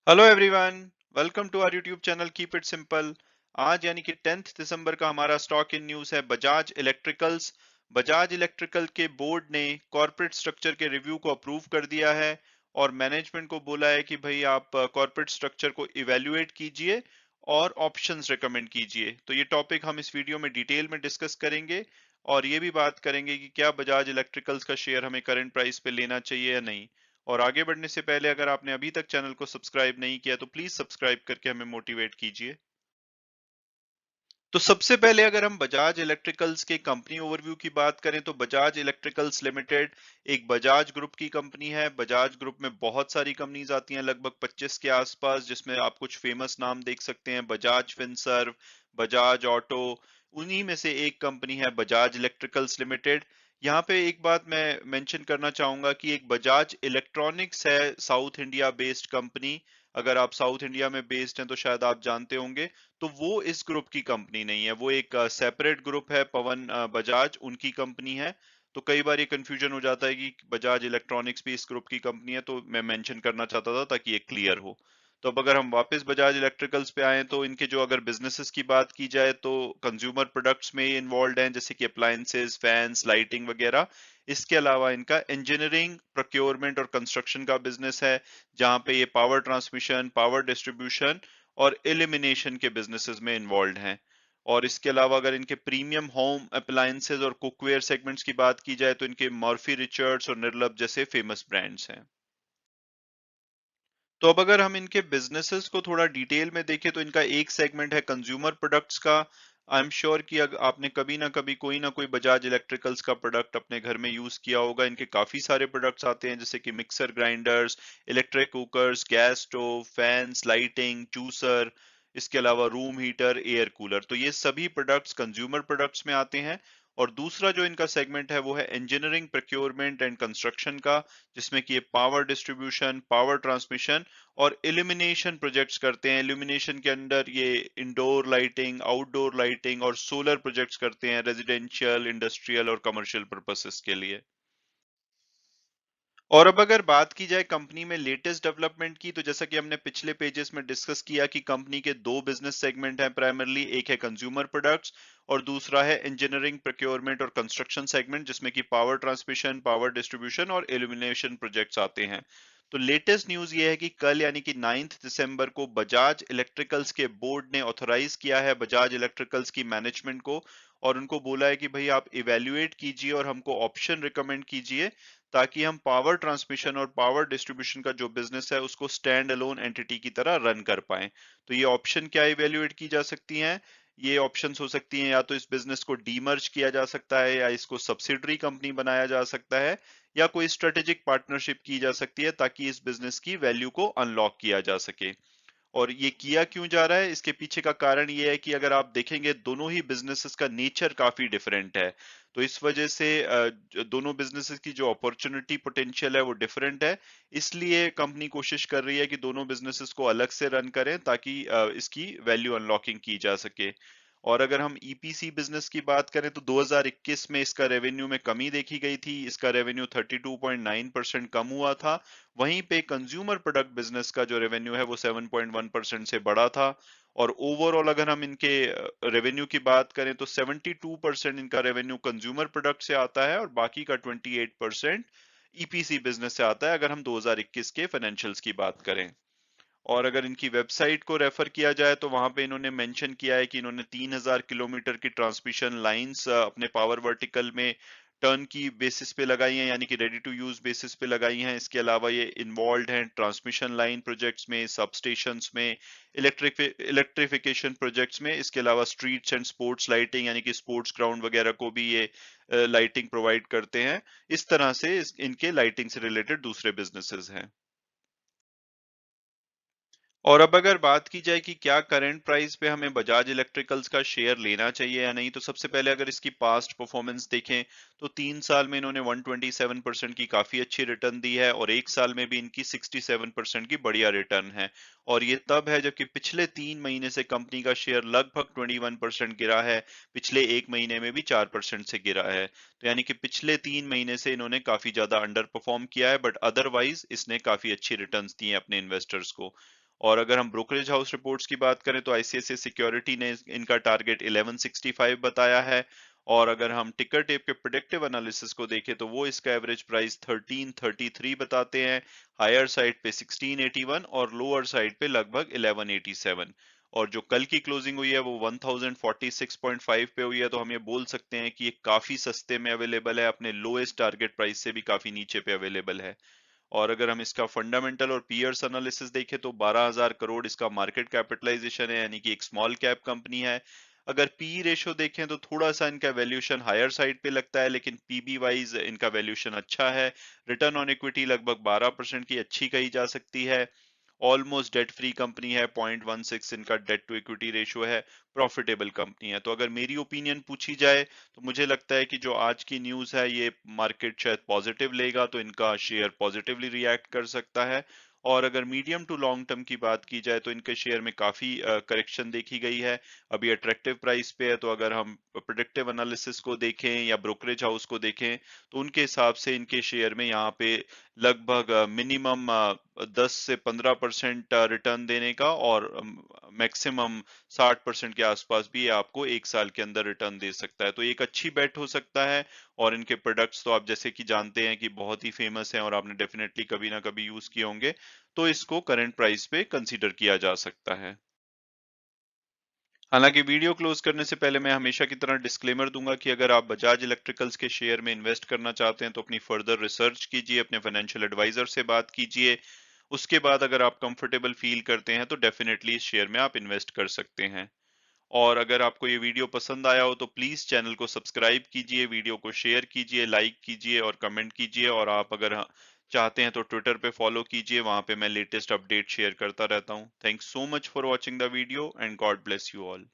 Hello everyone, welcome to our YouTube channel keep it simple. आज यानी कि 10 दिसंबर का हमारा स्टॉक इन न्यूज़ है बजाज इलेक्ट्रिकल्स। बजाज इलेक्ट्रिकल के बोर्ड ने कॉर्पोरेट स्ट्रक्चर के रिव्यू को अप्रूव कर दिया है और मैनेजमेंट को बोला है कि भाई आप कॉर्पोरेट स्ट्रक्चर को इवेल्युएट कीजिए और ऑप्शंस रिकमेंड कीजिए। तो ये टॉपिक हम इस वीडियो में डिटेल में डिस्कस करेंगे और ये भी बात करेंगे कि क्या बजाज इलेक्ट्रिकल्स का शेयर हमें करंट प्राइस पे लेना चाहिए या नहीं। और आगे बढ़ने से पहले अगर आपने अभी तक चैनल को सब्सक्राइब नहीं किया तो प्लीज सब्सक्राइब करके हमें मोटिवेट कीजिए। तो सबसे पहले अगर हम बजाज इलेक्ट्रिकल्स के कंपनी ओवरव्यू की बात करें तो बजाज इलेक्ट्रिकल्स लिमिटेड एक बजाज ग्रुप की कंपनी है। बजाज ग्रुप में बहुत सारी कंपनीज आती हैं, लगभग 25 के आसपास, जिसमें आप कुछ फेमस नाम देख सकते हैं, बजाज फिनसर्व, बजाज ऑटो। उन्हीं में से एक कंपनी है बजाज इलेक्ट्रिकल्स लिमिटेड। यहाँ पे एक बात मैं मेंशन करना चाहूंगा कि एक बजाज इलेक्ट्रॉनिक्स है, साउथ इंडिया बेस्ड कंपनी। अगर आप साउथ इंडिया में बेस्ड हैं तो शायद आप जानते होंगे। तो वो इस ग्रुप की कंपनी नहीं है, वो एक सेपरेट ग्रुप है, पवन बजाज उनकी कंपनी है। तो कई बार ये कंफ्यूजन हो जाता है कि बजाज इलेक्ट्रॉनिक्स भी इस ग्रुप की कंपनी है, तो मैं मेंशन करना चाहता था ताकि ये क्लियर हो। तो अब अगर हम वापस बजाज इलेक्ट्रिकल्स पे आए तो इनके जो अगर बिजनेसेस की बात की जाए तो कंज्यूमर प्रोडक्ट्स में इन्वॉल्व हैं, जैसे कि अप्लायंसेस, फैंस, लाइटिंग वगैरह। इसके अलावा इनका इंजीनियरिंग, प्रोक्योरमेंट और कंस्ट्रक्शन का बिजनेस है, जहां पे ये पावर ट्रांसमिशन, पावर डिस्ट्रीब्यूशन और एलिमिनेशन के बिजनेसेस में इन्वॉल्व हैं। और इसके अलावा अगर इनके प्रीमियम होम अप्लायंसेस और कुकवेयर सेगमेंट्स की बात की जाए तो इनके मर्फी रिचर्ड्स और निर्लभ जैसे फेमस ब्रांड्स हैं। तो अब अगर हम इनके बिजनेसेस को थोड़ा डिटेल में देखें तो इनका एक सेगमेंट है कंज्यूमर प्रोडक्ट्स का। आई एम श्योर कि आपने कभी ना कोई बजाज इलेक्ट्रिकल्स का प्रोडक्ट अपने घर में यूज किया होगा। इनके काफी सारे प्रोडक्ट्स आते हैं, जैसे कि mixer grinders, electric cookers, gas stove, fans, lighting, juicer, इसके अलावा रूम हीटर, एयर कूलर। तो ये सभी प्रोडक्ट्स कंज्यूमर प्रोडक्ट्स में आते हैं। और दूसरा जो इनका सेगमेंट है वो है इंजीनियरिंग, प्रोक्योरमेंट एंड कंस्ट्रक्शन का, जिसमें कि ये पावर डिस्ट्रीब्यूशन, पावर ट्रांसमिशन और इल्यूमिनेशन प्रोजेक्ट्स करते हैं। इल्यूमिनेशन के अंदर ये इंडोर लाइटिंग, आउटडोर लाइटिंग और सोलर प्रोजेक्ट्स करते हैं, रेजिडेंशियल, इंडस्ट्रियल और कमर्शियल पर्पसेस के लिए। और अब अगर बात की जाए कंपनी में लेटेस्ट डेवलपमेंट की, तो जैसा कि हमने पिछले पेजेस में डिस्कस किया कि कंपनी के दो बिजनेस सेगमेंट हैं प्राइमरली, एक है कंज्यूमर प्रोडक्ट्स और दूसरा है इंजीनियरिंग, प्रोक्योरमेंट और कंस्ट्रक्शन सेगमेंट, जिसमें कि पावर ट्रांसमिशन, पावर डिस्ट्रीब्यूशन और इल्यूमिनेशन प्रोजेक्ट्स आते हैं। तो लेटेस्ट न्यूज ये है कि कल यानी कि 9 दिसंबर को बजाज इलेक्ट्रिकल्स के बोर्ड ने ऑथोराइज किया है बजाज इलेक्ट्रिकल्स की मैनेजमेंट को, और उनको बोला है कि भाई आप इवेल्युएट कीजिए और हमको ऑप्शन रिकमेंड कीजिए, ताकि हम पावर ट्रांसमिशन और पावर डिस्ट्रीब्यूशन का जो बिजनेस है उसको स्टैंड अलोन एंटिटी की तरह रन कर पाए। तो ये ऑप्शन क्या इवेल्युएट की जा सकती हैं? ये ऑप्शंस हो सकती हैं, या तो इस बिजनेस को डीमर्ज किया जा सकता है, या इसको सब्सिडरी कंपनी बनाया जा सकता है, या कोई स्ट्रेटेजिक पार्टनरशिप की जा सकती है ताकि इस बिजनेस की वैल्यू को अनलॉक किया जा सके। और ये किया क्यों जा रहा है, इसके पीछे का कारण ये है कि अगर आप देखेंगे दोनों ही बिजनेसेस का नेचर काफी डिफरेंट है। तो इस वजह से दोनों बिजनेसेस की जो अपॉर्चुनिटी पोटेंशियल है वो डिफरेंट है। इसलिए कंपनी कोशिश कर रही है कि दोनों बिजनेसेस को अलग से रन करें ताकि इसकी वैल्यू अनलॉकिंग की जा सके। और अगर हम ईपीसी बिजनेस की बात करें तो 2021 में इसका रेवेन्यू में कमी देखी गई थी, इसका रेवेन्यू 32.9% कम हुआ था। वहीं पे कंज्यूमर प्रोडक्ट बिजनेस का जो रेवेन्यू है वो 7.1% से बढ़ा था। और ओवरऑल अगर हम इनके रेवेन्यू की बात करें तो 72% इनका रेवेन्यू कंज्यूमर प्रोडक्ट से आता है और बाकी का 28% ईपीसी बिजनेस से आता है, अगर हम 2021 के फाइनेंशियल्स की बात करें। और अगर इनकी वेबसाइट को रेफर किया जाए तो वहां पे इन्होंने मेंशन किया है कि इन्होंने 3000 किलोमीटर की ट्रांसमिशन लाइंस अपने पावर वर्टिकल में टर्न की बेसिस पे लगाई हैं, यानी कि रेडी टू यूज बेसिस पे लगाई हैं। इसके अलावा ये इन्वॉल्व हैं ट्रांसमिशन लाइन प्रोजेक्ट्स में, सब स्टेशंस में, इलेक्ट्रिफिकेशन प्रोजेक्ट्स में। इसके अलावा स्ट्रीट्स एंड स्पोर्ट्स लाइटिंग, यानी कि स्पोर्ट्स ग्राउंड वगैरह को भी ये लाइटिंग प्रोवाइड करते हैं। इस तरह से इनके लाइटिंग से रिलेटेड दूसरे बिजनेसेस हैं। और अब अगर बात की जाए कि क्या करंट प्राइस पे हमें बजाज इलेक्ट्रिकल्स का शेयर लेना चाहिए या नहीं, तो सबसे पहले अगर इसकी पास्ट परफॉर्मेंस देखें तो 3 साल में इन्होंने 127% की काफी अच्छी रिटर्न दी है और एक साल में भी इनकी 67% की बढ़िया रिटर्न है। और ये तब है जबकि पिछले 3 महीने से कंपनी का शेयर लगभग 21% गिरा है, पिछले एक महीने में भी 4% से गिरा है। तो यानी कि पिछले 3 महीने से इन्होंने काफी ज्यादा अंडर परफॉर्म किया है, बट अदरवाइज इसने काफी अच्छी रिटर्न्स दी हैं अपने इन्वेस्टर्स को। और अगर हम ब्रोकरेज हाउस रिपोर्ट्स की बात करें तो आईसीआईसीआई सिक्योरिटी ने इनका टारगेट 1165 बताया है। और अगर हम टिकर टेप के प्रेडिक्टिव एनालिसिस को देखें तो वो इसका एवरेज प्राइस 1333 बताते हैं, हायर साइड पे 1681 और लोअर साइड पे लगभग 1187। और जो कल की क्लोजिंग हुई है वो 1046.5 पे हुई है, तो हम ये बोल सकते हैं कि ये काफी सस्ते में अवेलेबल है, अपने लोएस्ट टारगेट प्राइस से भी काफी नीचे पे अवेलेबल है। और अगर हम इसका फंडामेंटल और पीयर्स एनालिसिस देखें तो 12,000 करोड़ इसका मार्केट कैपिटलाइजेशन है, यानी कि एक स्मॉल कैप कंपनी है। अगर पी रेशो देखें तो थोड़ा सा इनका वैल्यूएशन हायर साइड पे लगता है, लेकिन पीबी वाइज इनका वैल्यूएशन अच्छा है। रिटर्न ऑन इक्विटी लगभग 12% की अच्छी कही जा सकती है। ऑलमोस्ट डेट फ्री कंपनी है, 0.16 इनका डेट टू इक्विटी रेशियो है। प्रॉफिटेबल कंपनी है। तो अगर मेरी ओपिनियन पूछी जाए तो मुझे लगता है कि जो आज की न्यूज़ है ये मार्केट शायद पॉजिटिव लेगा, तो इनका शेयर पॉजिटिवली रिएक्ट कर सकता है। और अगर मीडियम टू लॉन्ग टर्म की बात की जाए तो इनके शेयर में काफी करेक्शन देखी गई है। अभी अट्रैक्टिव प्राइस पे है, तो अगर हम प्रेडिक्टिव एनालिसिस को देखें या ब्रोकरेज हाउस को देखें तो उनके हिसाब से इनके शेयर में यहाँ पे लगभग मिनिमम 10 से 15% रिटर्न देने का और मैक्सिमम 60% के आसपास भी ये आपको एक साल के अंदर रिटर्न दे सकता है। तो ये एक अच्छी बेट हो सकता है। और इनके प्रोडक्ट्स तो आप जैसे कि जानते हैं कि बहुत ही फेमस हैं और आपने डेफिनेटली कभी ना कभी यूज किए होंगे, तो इसको करंट प्राइस पे कंसीडर किया जा सकता है। हालांकि वीडियो क्लोज करने से पहले मैं हमेशा की तरह डिस्क्लेमर दूंगा कि अगर आप बजाज इलेक्ट्रिकल्स के शेयर में इन्वेस्ट करना चाहते हैं तो अपनी फर्दर रिसर्च कीजिए, अपने फाइनेंशियल एडवाइजर से बात कीजिए। उसके बाद अगर आप कंफर्टेबल फील करते हैं तो डेफिनेटली इस शेयर में आप इन्वेस्ट कर सकते हैं। और अगर आपको ये वीडियो पसंद आया हो तो प्लीज चैनल को सब्सक्राइब कीजिए, वीडियो को शेयर कीजिए, लाइक कीजिए और कमेंट कीजिए। और आप अगर चाहते हैं तो ट्विटर पे फॉलो कीजिए, वहां पे मैं लेटेस्ट अपडेट शेयर करता रहता हूँ। Thanks so much for watching the video and God bless you all.